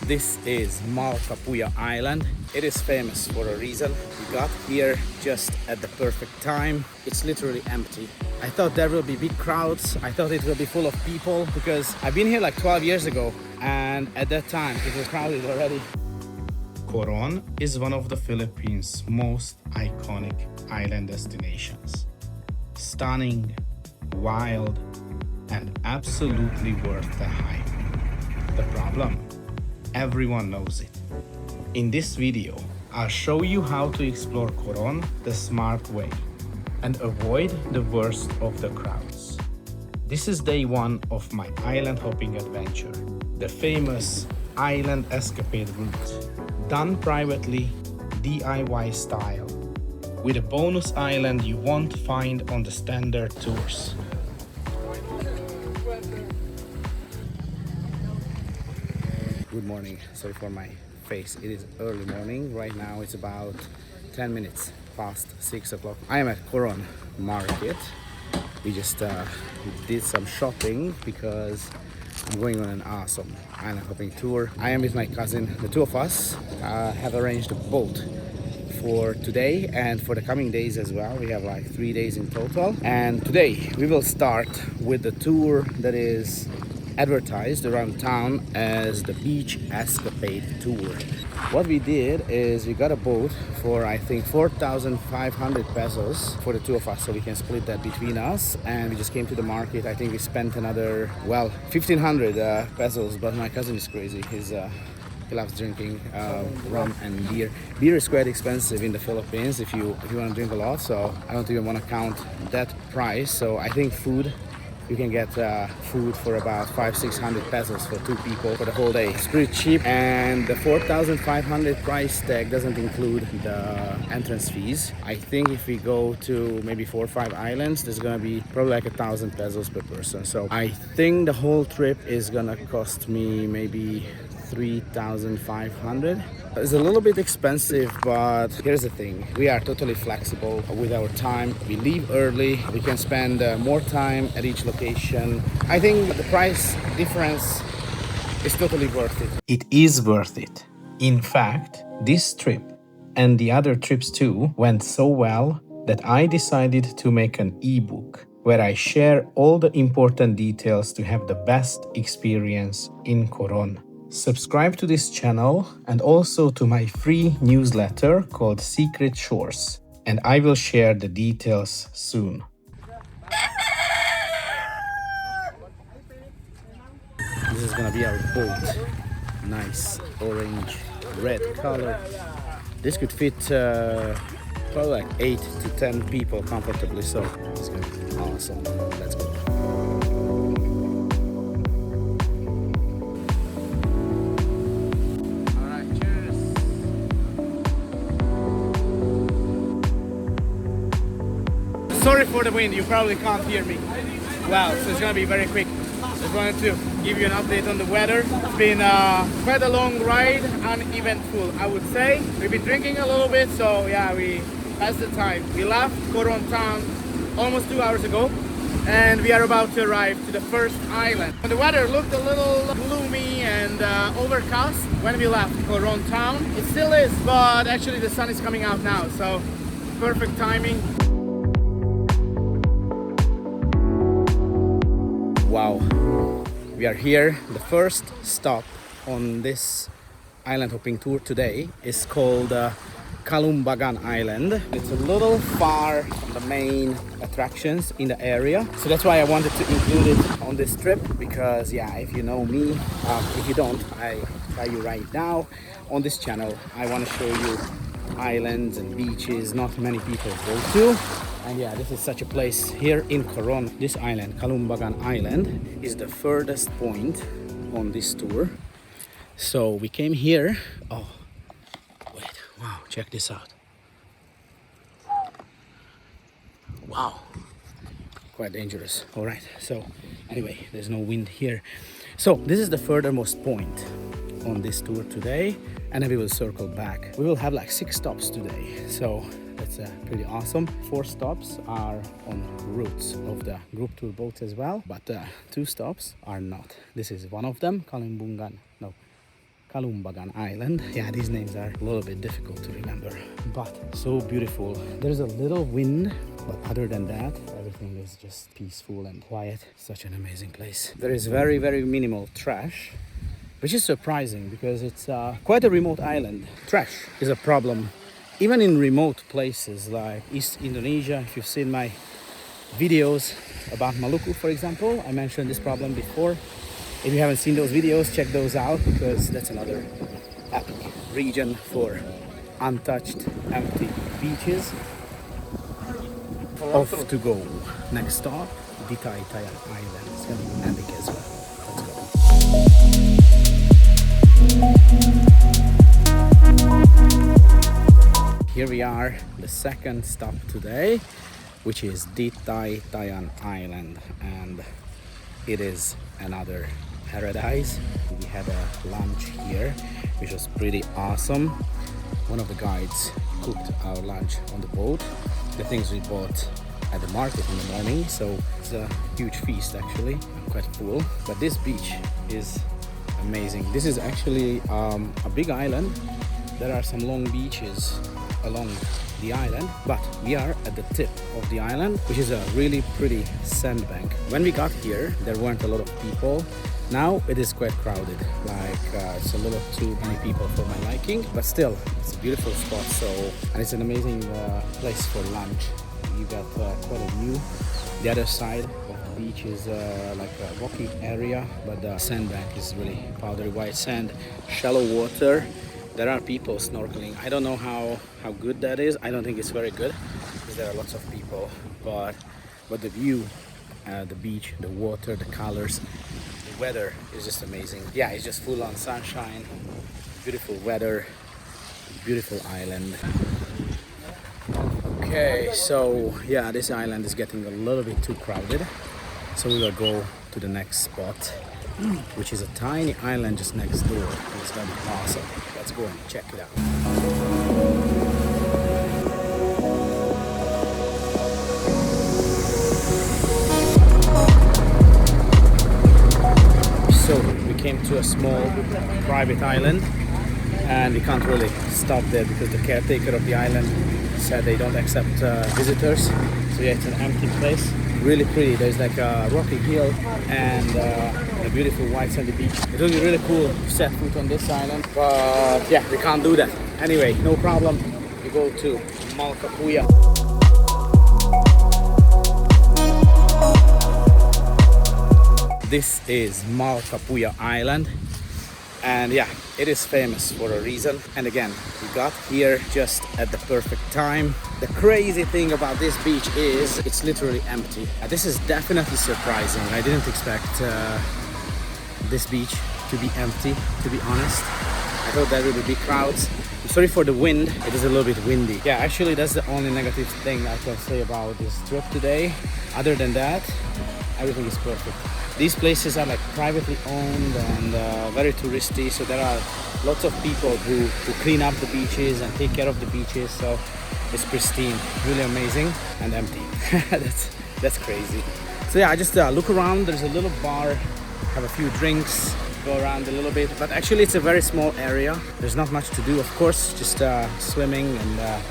This is Malapuya Island. It is famous for a reason. We got here just at the perfect time. It's literally empty. I thought there will be big crowds. I thought it will be full of people because I've been here like 12 years ago and at that time it was crowded already. Coron is one of the Philippines' most iconic island destinations. Stunning, wild, and absolutely worth the hype. The problem? Everyone knows it. In this video, I'll show you how to explore Coron the smart way and avoid the worst of the crowds. This is day one of my island hopping adventure, the famous Island Escapade route, done privately, DIY style, with a bonus island you won't find on the standard tours. Good morning, sorry for my face. It is early morning. Right now it's about 10 minutes past 6 o'clock. I am at Coron market. We just did some shopping because I'm going on an awesome island hopping tour. I am with my cousin. The two of us have arranged a boat for today and for the coming days as well. We have like 3 days in total. And today we will start with the tour that is advertised around town as the Beach Escapade tour. What we did is we got a boat for I think 4,500 pesos for the two of us, so we can split that between us. And we just came to the market. I think we spent another 1,500 pesos, but my cousin is crazy. He loves drinking rum and beer. Beer is quite expensive in the Philippines if you want to drink a lot, so I don't even want to count that price. So I think food, you can get food for about 500-600 pesos for two people for the whole day. It's pretty cheap, and the 4,500 price tag doesn't include the entrance fees. I think if we go to maybe 4 or 5 islands, there's gonna be probably like 1,000 pesos per person. So I think the whole trip is gonna cost me maybe 3,500. It's a little bit expensive, but here's the thing. We are totally flexible with our time. We leave early. We can spend more time at each location. I think the price difference is totally worth it. It is worth it. In fact, this trip and the other trips too went so well that I decided to make an ebook where I share all the important details to have the best experience in Coron. Subscribe to this channel and also to my free newsletter called Secret Shores, and I will share the details soon. This is gonna be our boat. Nice orange red color. This could fit probably like 8 to 10 people comfortably, so it's gonna be awesome. Let's go. Sorry for the wind, you probably can't hear me well, so it's gonna be very quick. Just wanted to give you an update on the weather. It's been quite a long ride, uneventful I would say. We've been drinking a little bit, so yeah, we passed the time. We left Coron town almost 2 hours ago, and we are about to arrive to the first island. The weather looked a little gloomy and overcast when we left Coron town. It still is, but actually the sun is coming out now, so perfect timing. Wow, we are here. The first stop on this island hopping tour today is called Kalumbagan Island. It's a little far from the main attractions in the area, so that's why I wanted to include it on this trip, because yeah, if you know me, if you don't, I tell you right now, on this channel I want to show you islands and beaches not many people go to. And yeah, this is such a place here in Coron. This island, Kalumbagan Island, is the furthest point on this tour. So we came here. Oh, wait, wow, check this out. Wow, quite dangerous. All right, so anyway, there's no wind here. So this is the furthermost point on this tour today, and then we will circle back. We will have like 6 stops today, so that's pretty awesome. 4 stops are on routes of the group tour boats as well, but 2 stops are not. This is one of them, Kalumbagan. No, Kalumbagan Island. Yeah, these names are a little bit difficult to remember, but so beautiful. There's a little wind, but other than that, everything is just peaceful and quiet. Such an amazing place. There is very, very minimal trash, which is surprising because it's quite a remote island. Trash is a problem even in remote places like East Indonesia. If you've seen my videos about Maluku, for example, I mentioned this problem before. If you haven't seen those videos, check those out because that's another epic region for untouched, empty beaches. Off to go. Next stop, Ditaytayan Island. It's gonna be epic as well. Let's go. Here we are, the second stop today, which is Ditaytayan Island, and it is another paradise. We had a lunch here, which was pretty awesome. One of the guides cooked our lunch on the boat. The things we bought at the market in the morning, so it's a huge feast actually. I'm quite full, but this beach is amazing. This is actually a big island. There are some long beaches along the island, but we are at the tip of the island, which is a really pretty sandbank. When we got here, there weren't a lot of people. Now it is quite crowded, like it's a little too many people for my liking, but still it's a beautiful spot. And it's an amazing place for lunch. You got quite a view. The other side of the beach is like a rocky area, but the sandbank is really powdery white sand, shallow water. There are people snorkeling. I don't know how good that is. I don't think it's very good because there are lots of people, but the view, the beach, the water, the colors, the weather is just amazing. Yeah, it's just full on sunshine, beautiful weather, beautiful island. Okay, so yeah, this island is getting a little bit too crowded, so we will go to the next spot, which is a tiny island just next door. It's gonna be awesome. Let's go and check it out. So we came to a small private island, and we can't really stop there because the caretaker of the island said they don't accept visitors. So yeah, it's an empty place. Really pretty. There's like a rocky hill and a beautiful white sandy beach. It would be really cool to set foot on this island, but yeah, we can't do that. Anyway, no problem. We go to Malapuya. This is Malapuya Island, and yeah, it is famous for a reason. And again, we got here just at the perfect time. The crazy thing about this beach is it's literally empty. This is definitely surprising. I didn't expect this beach to be empty, to be honest. I thought there would be crowds. I'm sorry for the wind, it is a little bit windy. Yeah, actually that's the only negative thing I can say about this trip today. Other than that, everything is perfect. These places are like privately owned and very touristy, so there are lots of people who clean up the beaches and take care of the beaches, so it's pristine, really amazing, and empty. that's crazy. So yeah, I just look around. There's a little bar, have a few drinks, go around a little bit, but actually it's a very small area. There's not much to do, of course, just swimming and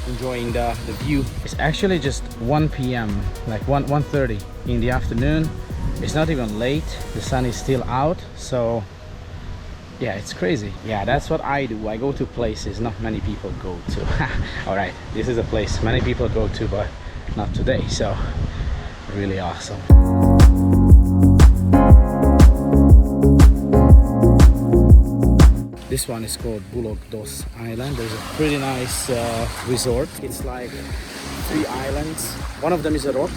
enjoying the view. It's actually just 1 p.m, like 1:30 in the afternoon. It's not even late, the sun is still out, so yeah, it's crazy. Yeah, that's what I do. I go to places not many people go to. All right, this is a place many people go to, but not today, so really awesome. This one is called Bulok Island. There's a pretty nice resort. It's like 3 islands. One of them is a rock,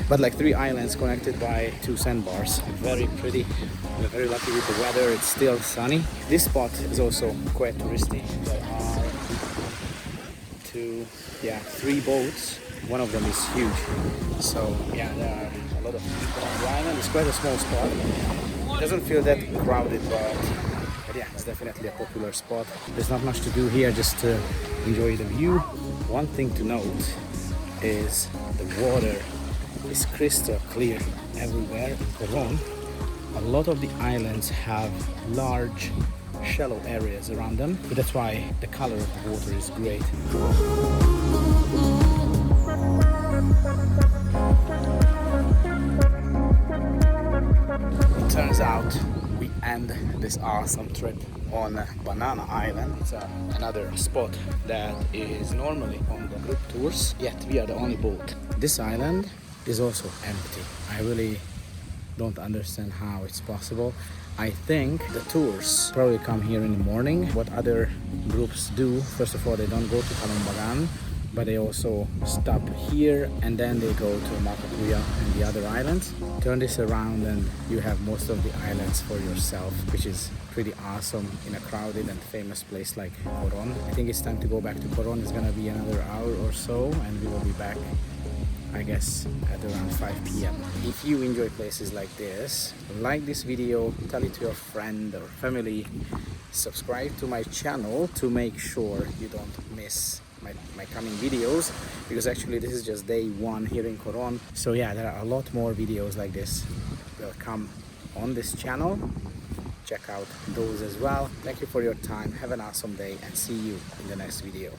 but like 3 islands connected by 2 sandbars. Very pretty. We're very lucky with the weather. It's still sunny. This spot is also quite touristy. There are 3 boats. One of them is huge. So yeah, there are a lot of people on the island. It's quite a small spot. It doesn't feel that crowded, but yeah, it's definitely a popular spot. There's not much to do here, just to enjoy the view. One thing to note is the water is crystal clear everywhere in Coron. A lot of the islands have large shallow areas around them, but that's why the color of the water is great. It turns out we end this awesome trip on Banana Island. It's another spot that is normally on the group tours, yet we are the only boat. This island is also empty. I really don't understand how it's possible. I think the tours probably come here in the morning. What other groups do, first of all, they don't go to Kalumbagan, but they also stop here and then they go to Malapuya and the other islands. Turn this around and you have most of the islands for yourself, which is pretty awesome in a crowded and famous place like Coron. I think it's time to go back to Coron. It's gonna be another hour or so and we will be back, I guess, at around 5 p.m. If you enjoy places like this, like this video, tell it to your friend or family, subscribe to my channel to make sure you don't miss my coming videos, because actually this is just day one here in Coron. So yeah, there are a lot more videos like this will come on this channel. Check out those as well. Thank you for your time. Have an awesome day and see you in the next video.